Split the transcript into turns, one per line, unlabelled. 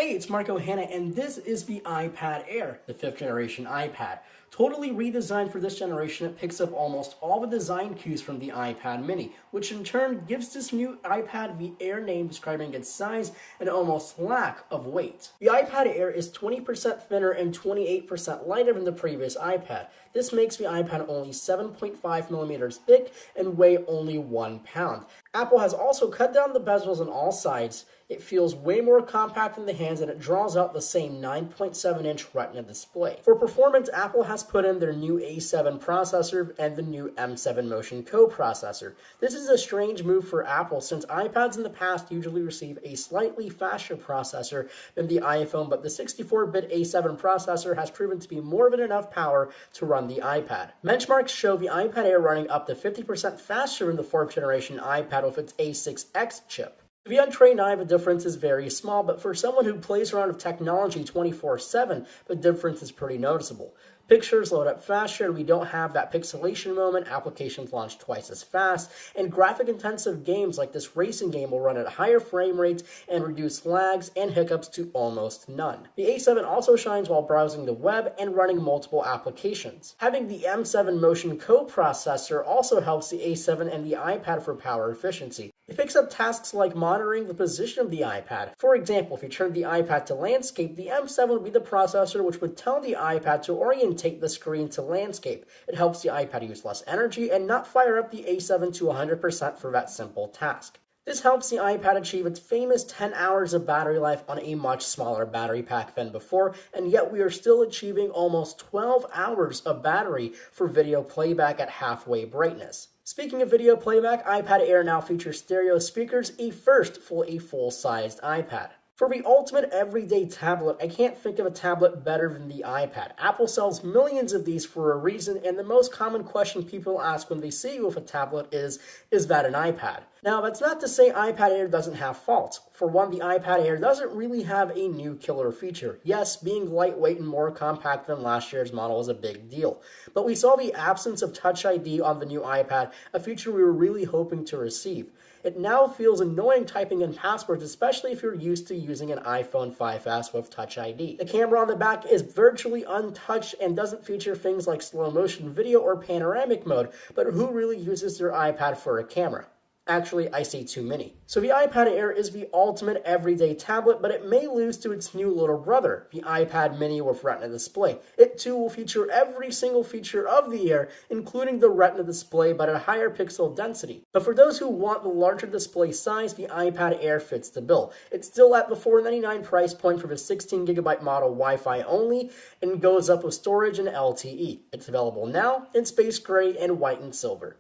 Hey, it's Marco Hanna, and this is the iPad Air, the 5th generation iPad. Totally redesigned for this generation, it picks up almost all the design cues from the iPad mini, which in turn gives this new iPad the Air name, describing its size and almost lack of weight. The iPad Air is 20% thinner and 28% lighter than the previous iPad. This makes the iPad only 7.5 millimeters thick and weigh only 1 pound. Apple has also cut down the bezels on all sides. It feels way more compact in the hands and it draws out the same 9.7-inch Retina display. For performance, Apple has put in their new A7 processor and the new M7 Motion co-processor. This is a strange move for Apple since iPads in the past usually receive a slightly faster processor than the iPhone, but the 64-bit A7 processor has proven to be more than enough power to run the iPad. Benchmarks show the iPad Air running up to 50% faster than the 4th generation iPad with its A6X chip. To the untrained eye, the difference is very small, but for someone who plays around with technology 24/7, the difference is pretty noticeable. Pictures load up faster, and we don't have that pixelation moment, applications launch twice as fast, and graphic-intensive games like this racing game will run at higher frame rates and reduce lags and hiccups to almost none. The A7 also shines while browsing the web and running multiple applications. Having the M7 Motion co-processor also helps the A7 and the iPad for power efficiency. It picks up tasks like monitoring the position of the iPad. For example, if you turn the iPad to landscape, the M7 would be the processor which would tell the iPad to orientate the screen to landscape. It helps the iPad use less energy and not fire up the A7 to 100% for that simple task. This helps the iPad achieve its famous 10 hours of battery life on a much smaller battery pack than before, and yet we are still achieving almost 12 hours of battery for video playback at halfway brightness. Speaking of video playback, iPad Air now features stereo speakers, a first for a full-sized iPad. For the ultimate everyday tablet, I can't think of a tablet better than the iPad. Apple sells millions of these for a reason, and the most common question people ask when they see you with a tablet is that an iPad? Now, that's not to say iPad Air doesn't have faults. For one, the iPad Air doesn't really have a new killer feature. Yes, being lightweight and more compact than last year's model is a big deal. But we saw the absence of Touch ID on the new iPad, a feature we were really hoping to receive. It now feels annoying typing in passwords, especially if you're used to using an iPhone 5S with Touch ID. The camera on the back is virtually untouched and doesn't feature things like slow motion video or panoramic mode, but who really uses their iPad for a camera? Actually, I see too many. So the iPad Air is the ultimate everyday tablet, but it may lose to its new little brother, the iPad mini with Retina display. It too will feature every single feature of the Air, including the Retina display, but at a higher pixel density. But for those who want the larger display size, the iPad Air fits the bill. It's still at the $499 price point for the 16GB model Wi-Fi only, and goes up with storage and LTE. It's available now in space gray and white and silver.